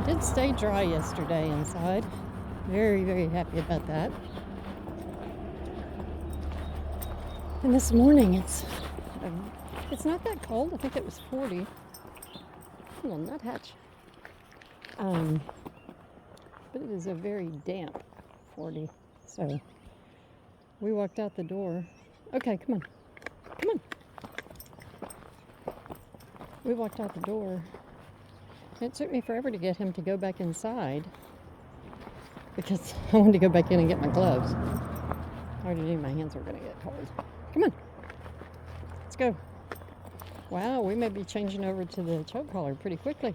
did stay dry yesterday inside. Very, very happy about that. And this morning it's not that cold. I think it was 40. Little nuthatch. But it is a very damp 40. So we walked out the door. Okay, come on. Come on. We walked out the door. It took me forever to get him to go back inside because I wanted to go back in and get my gloves. I already knew my hands were going to get cold. Come on. Let's go. Wow, we may be changing over to the choke collar pretty quickly.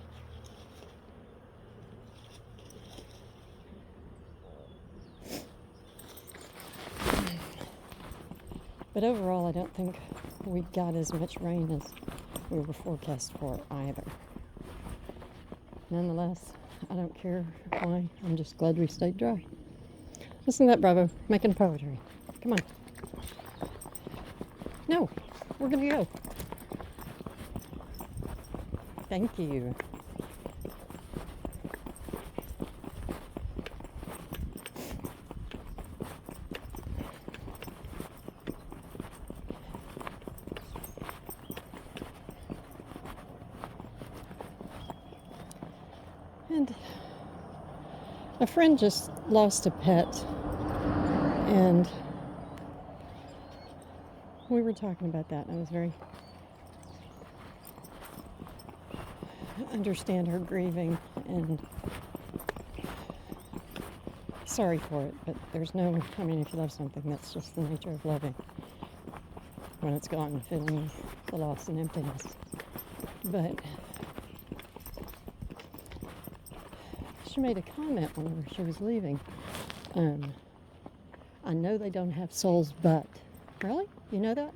But overall, I don't think we got as much rain as we were forecast for either. Nonetheless, I don't care why. I'm just glad we stayed dry. Listen to that, Bravo, making poetry. Come on. No, we're going to go. Thank you. And a friend just lost a pet, and we were talking about that, and I was very understand her grieving and sorry for it, but there's no, I mean, if you love something, that's just the nature of loving. When it's gone, feeling the loss and emptiness. But she made a comment whenever she was leaving. I know they don't have souls, but. Really? You know that?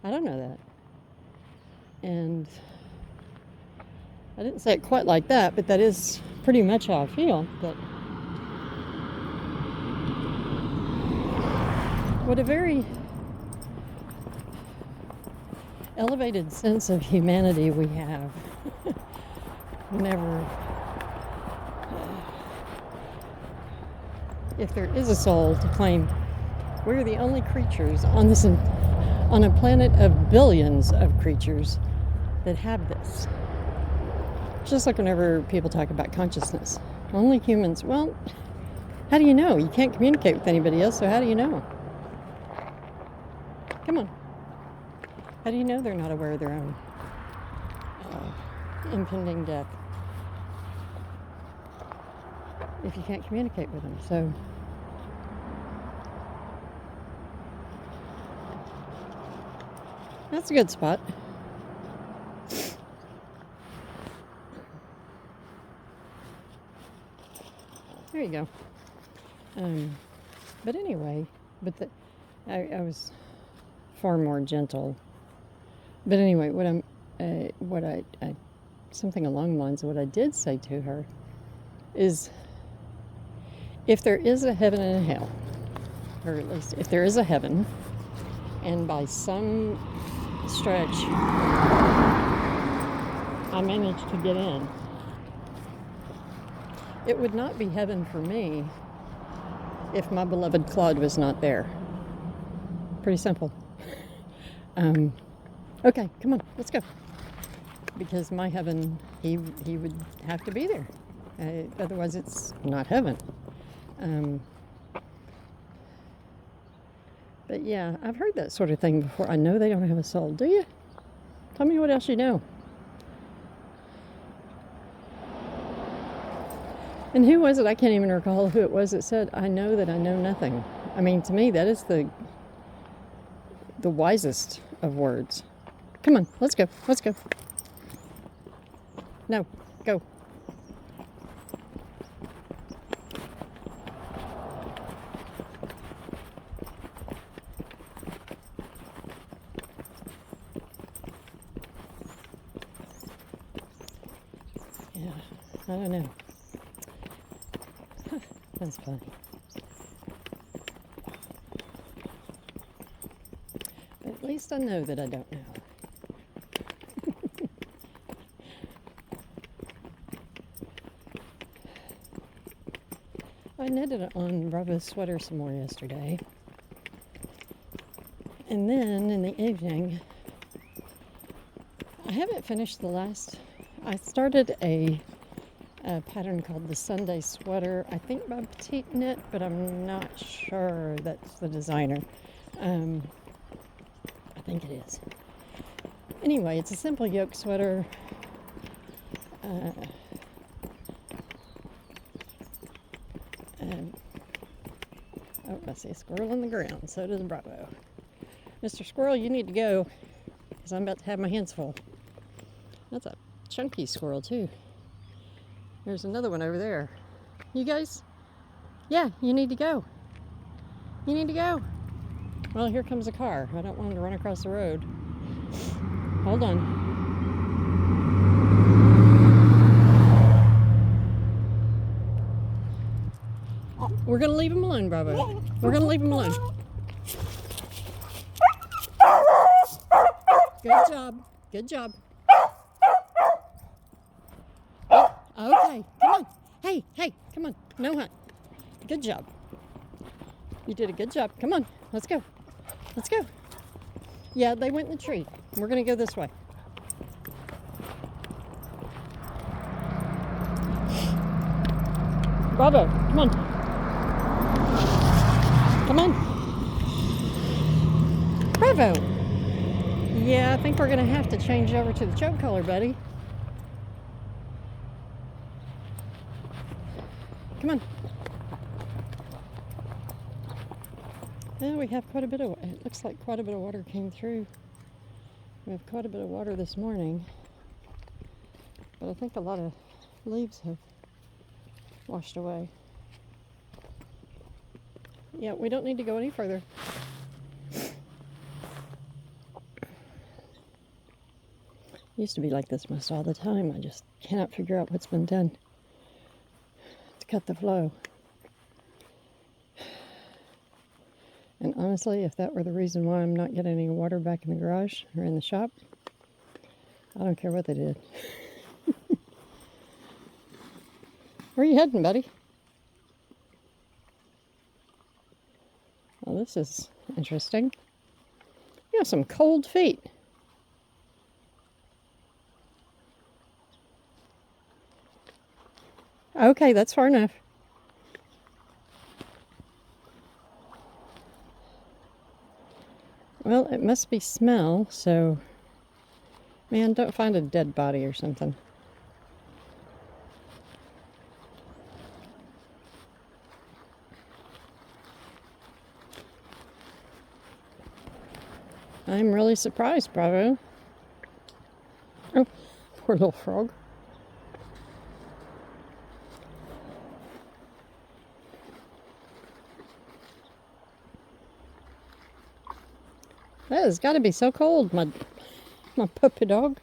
I don't know that. And I didn't say it quite like that, but that is pretty much how I feel. That what a very elevated sense of humanity we have whenever, if there is a soul to claim, we're the only creatures on on a planet of billions of creatures that have this. Just like whenever people talk about consciousness, only humans. Well, how do you know? You can't communicate with anybody else, so how do you know? Come on. How do you know they're not aware of their own impending death if you can't communicate with them? So that's a good spot. There you go. But anyway, I was far more gentle. But anyway, something along the lines of what I did say to her is, if there is a heaven and a hell, or at least if there is a heaven, and by some stretch I managed to get in, it would not be heaven for me if my beloved Claude was not there. Pretty simple. Okay, come on, let's go. Because my heaven, he would have to be there. Otherwise it's not heaven. But yeah, I've heard that sort of thing before. I know they don't have a soul. Do you? Tell me what else you know. And who was it? I can't even recall who it was that said, I know that I know nothing. I mean, to me, that is the wisest of words. Come on, let's go. Let's go. No, go. Yeah, I don't know. That's funny. But at least I know that I don't know. I knitted on Bravo's sweater some more yesterday. And then in the evening, I haven't finished I started a pattern called the Sunday Sweater, I think by Petite Knit, but I'm not sure that's the designer. I think it is. Anyway, it's a simple yoke sweater. Oh, I see a squirrel on the ground. So does Bravo. Mr. Squirrel, you need to go, because I'm about to have my hands full. That's a chunky squirrel, too. There's another one over there. You guys? Yeah, you need to go. You need to go. Well, here comes a car. I don't want him to run across the road. Hold on. We're going to leave him alone, Bravo. We're going to leave him alone. Good job. Good job. Okay, come on. Hey, come on. No hunt. Good job. You did a good job. Come on, let's go. Let's go. Yeah, they went in the tree. We're going to go this way. Bravo, come on. Come on. Bravo. Yeah, I think we're going to have to change over to the choke color, buddy. Come on. Well, we have quite a bit of, it looks like quite a bit of water came through. We have quite a bit of water this morning, but I think a lot of leaves have washed away. Yeah, we don't need to go any further. Used to be like this most all the time. I just cannot figure out what's been done to cut the flow. And honestly, if that were the reason why I'm not getting any water back in the garage or in the shop, I don't care what they did. Where are you heading, buddy? Well, this is interesting. You have some cold feet. Okay, that's far enough. Well, it must be smell, so... Man, don't find a dead body or something. I'm really surprised, Bravo. Oh, poor little frog. That has got to be so cold, my puppy dog.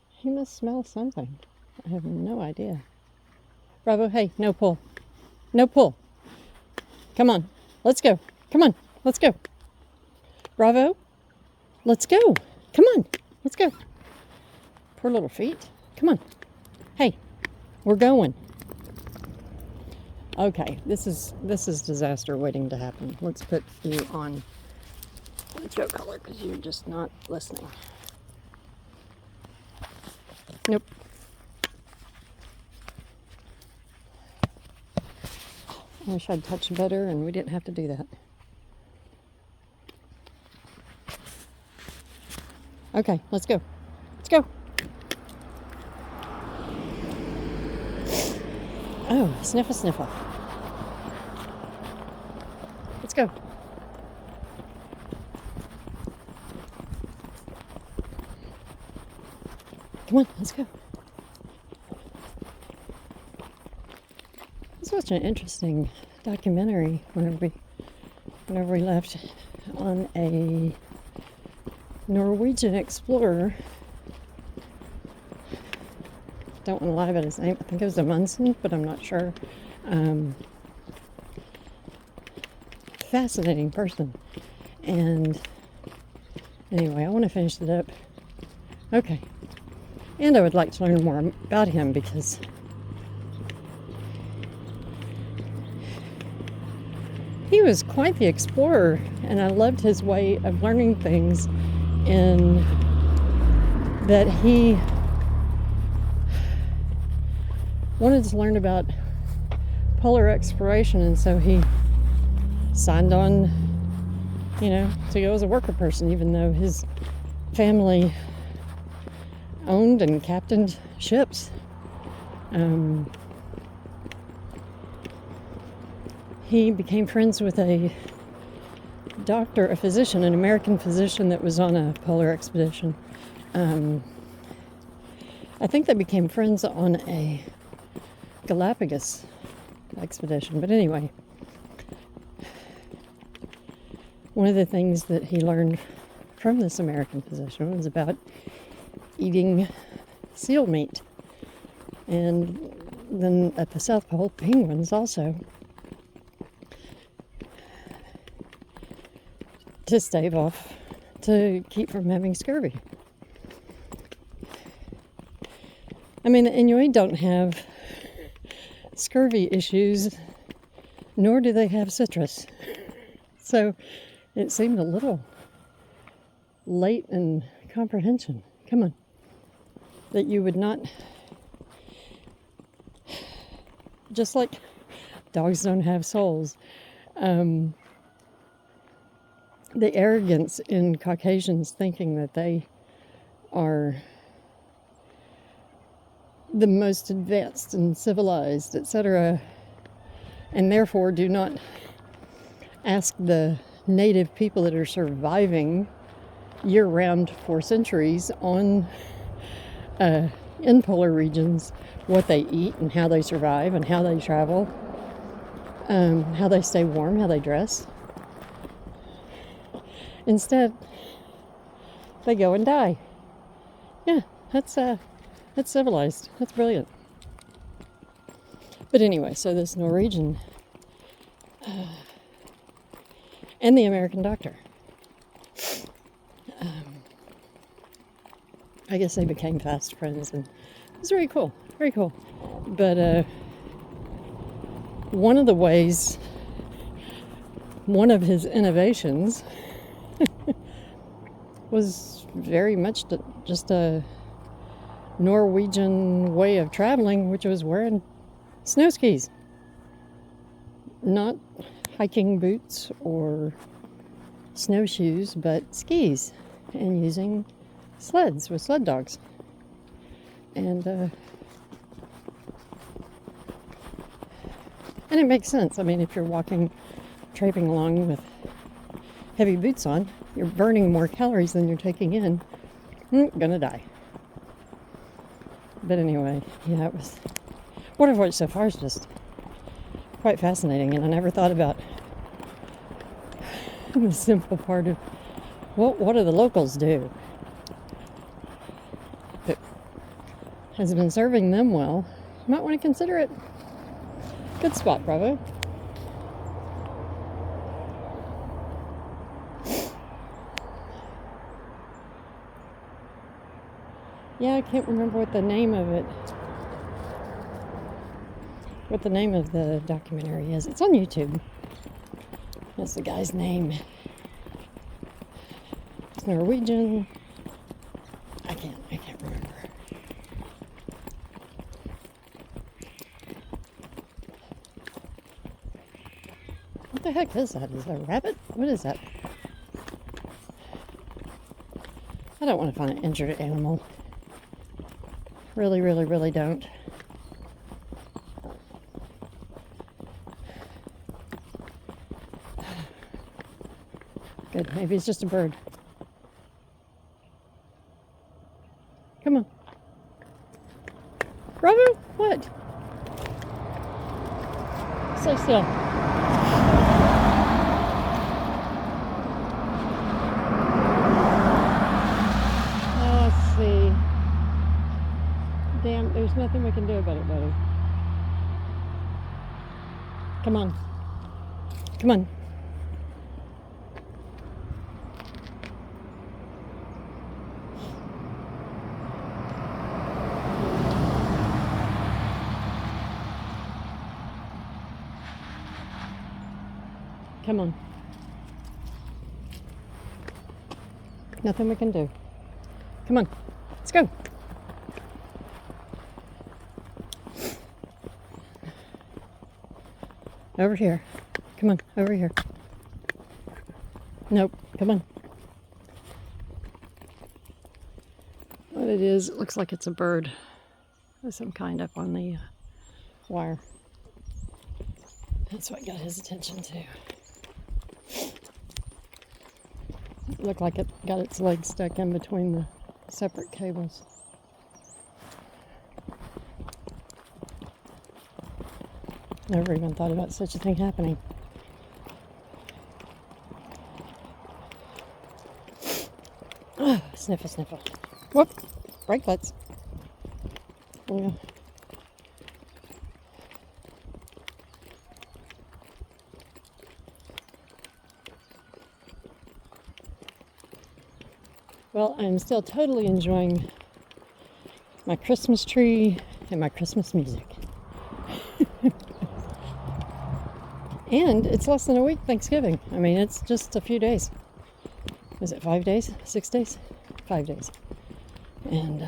He must smell something. I have no idea. Bravo, hey, no pull. No pull. Come on, let's go. Come on, let's go. Bravo, let's go. Come on, let's go. Poor little feet. Come on. Hey, we're going. Okay, this is disaster waiting to happen. Let's put you on the choke collar because you're just not listening. Nope. I wish I'd touched better and we didn't have to do that. Okay, let's go. Let's go. Oh, sniffle, sniffle. Let's go. Come on, let's go. This was an interesting documentary whenever we left on a Norwegian explorer. Don't want to lie about his name. I think it was Amundsen, but I'm not sure. Fascinating person. And anyway, I want to finish it up. Okay. And I would like to learn more about him because he was quite the explorer, and I loved his way of learning things in that he wanted to learn about polar exploration, and so he signed on, to go as a worker person, even though his family owned and captained ships. He became friends with a doctor, a physician, an American physician that was on a polar expedition. I think they became friends on a Galapagos expedition. But anyway, one of the things that he learned from this American physician was about eating seal meat. And then at the South Pole, penguins also. To stave off, to keep from having scurvy. I mean, the Inuit don't have scurvy issues, nor do they have citrus. So it seemed a little late in comprehension. Come on. That you would not, just like dogs don't have souls, the arrogance in Caucasians thinking that they are the most advanced and civilized, etc., and therefore do not ask the native people that are surviving year-round for centuries on in polar regions what they eat and how they survive and how they travel, how they stay warm, how they dress. Instead, they go and die. Yeah, that's civilized. That's brilliant. But anyway, so this Norwegian and the American doctor, I guess they became fast friends, and it was very cool. Very cool. But one of his innovations was very much just a Norwegian way of traveling, which was wearing snow skis. Not hiking boots or snowshoes, but skis, and using sleds with sled dogs. And it makes sense. I mean, if you're traipsing along with heavy boots on, you're burning more calories than you're taking in. Gonna die. But anyway, yeah, it was, what I've watched so far is just quite fascinating, and I never thought about the simple part of, well, what do the locals do that has been serving them well? You might want to consider it. Good spot, Bravo. Yeah, I can't remember what the name of the documentary is. It's on YouTube. That's the guy's name. It's Norwegian. I can't remember. What the heck is that? Is that a rabbit? What is that? I don't want to find an injured animal. Really, really, really don't. Good. Maybe it's just a bird. Come on. Bravo? What? Stay still. Let's see. Damn, there's nothing we can do about it, buddy. Come on. Come on. Come on. Nothing we can do. Come on. Let's go. Over here. Come on, over here. Nope, come on. What it is, it looks like it's a bird of some kind up on the wire. That's what got his attention too. It looked like it got its legs stuck in between the separate cables. Never even thought about such a thing happening. Oh, sniffle, sniffle. Whoop! Brakelets. Yeah. Well, I'm still totally enjoying my Christmas tree and my Christmas music. And it's less than a week Thanksgiving. I mean, it's just a few days. Is it 5 days? 6 days? 5 days. And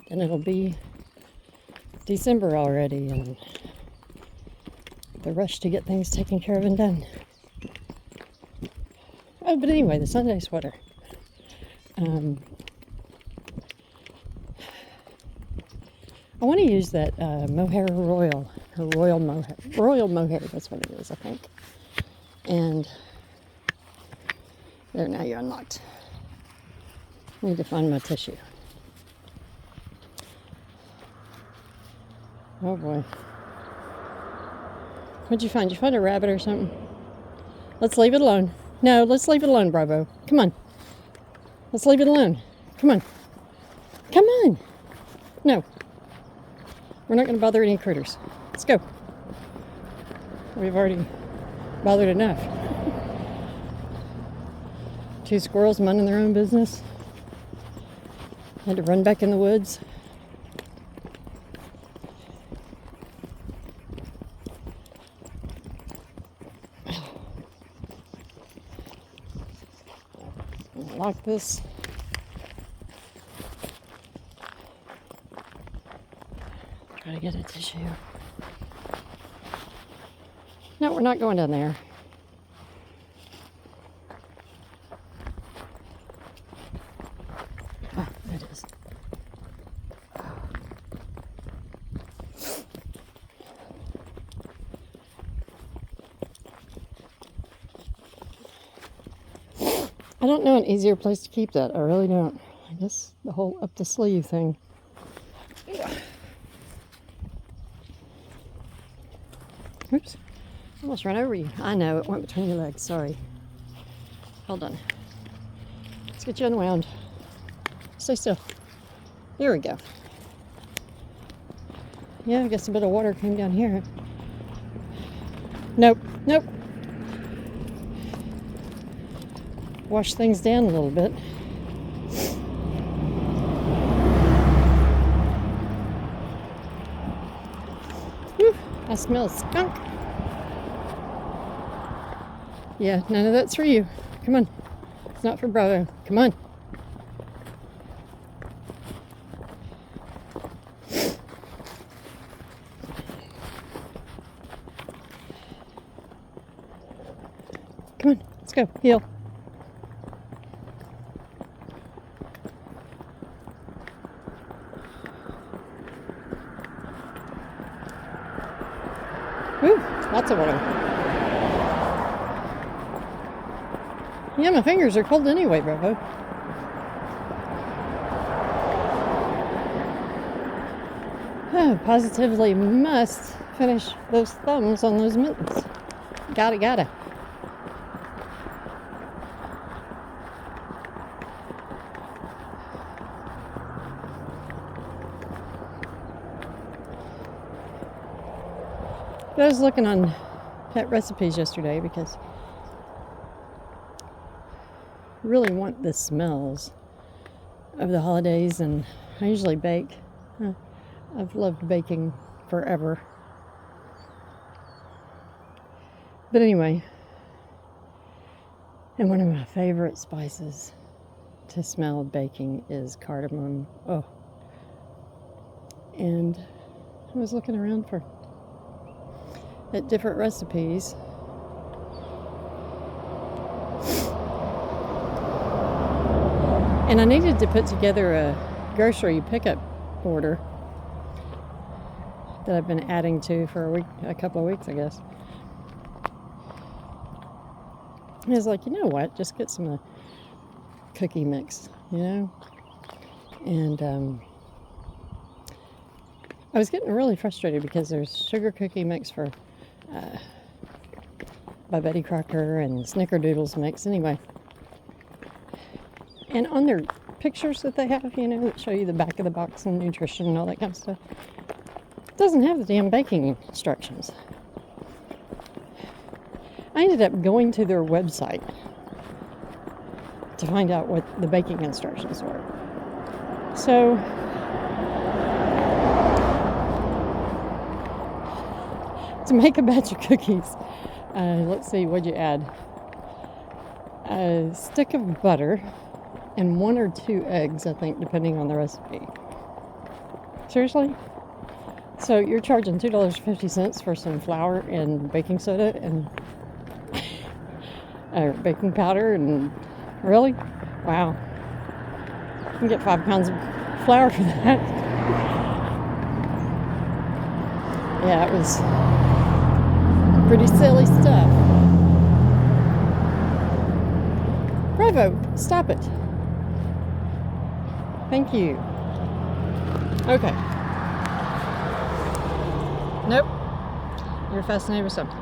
then it'll be December already, and the rush to get things taken care of and done. Oh, but anyway, the Sunday sweater. I want to use that mohair royal, or royal mohair, that's what it is, I think. And there, now you're unlocked. Need to find my tissue. Oh boy. What'd you find? Did you find a rabbit or something? Let's leave it alone. No, let's leave it alone, Bravo. Come on. Let's leave it alone. Come on. Come on. No. We're not going to bother any critters. Let's go. We've already bothered enough. 2 squirrels minding their own business. Had to run back in the woods. Lock this. Try to get a tissue. No, we're not going down there. Oh, there it is. I don't know an easier place to keep that. I really don't. I guess the whole up the sleeve thing. Oops. Almost ran over you. I know, it went between your legs. Sorry. Hold on. Let's get you unwound. Stay still. Here we go. Yeah, I guess a bit of water came down here. Nope. Nope. Wash things down a little bit. Whew, I smell skunk. Yeah, none of that's for you. Come on. It's not for Bravo. Come on. Come on, let's go. Heel. Whew, lots of water. Yeah, my fingers are cold anyway, Bravo. Oh, positively must finish those thumbs on those mittens. Gotta. I was looking on Pet Recipes yesterday because I really want the smells of the holidays and I usually bake. I've loved baking forever. But anyway, and one of my favorite spices to smell baking is cardamom. Oh. And I was looking around at different recipes. And I needed to put together a grocery pickup order that I've been adding to for a couple of weeks, I guess. And I was like, you know what? Just get some cookie mix, And I was getting really frustrated because there's sugar cookie mix by Betty Crocker and Snickerdoodles mix. Anyway, and on their pictures that they have, that show you the back of the box and nutrition and all that kind of stuff, it doesn't have the damn baking instructions. I ended up going to their website to find out what the baking instructions were. So, to make a batch of cookies, let's see, what'd you add? A stick of butter and 1 or 2 eggs, I think, depending on the recipe. Seriously? So you're charging $2.50 for some flour and baking soda and baking powder, and really? Wow. You can get 5 pounds of flour for that. Yeah, it was pretty silly stuff. Bravo, stop it. Thank you. Okay. Nope. You're fascinated with something.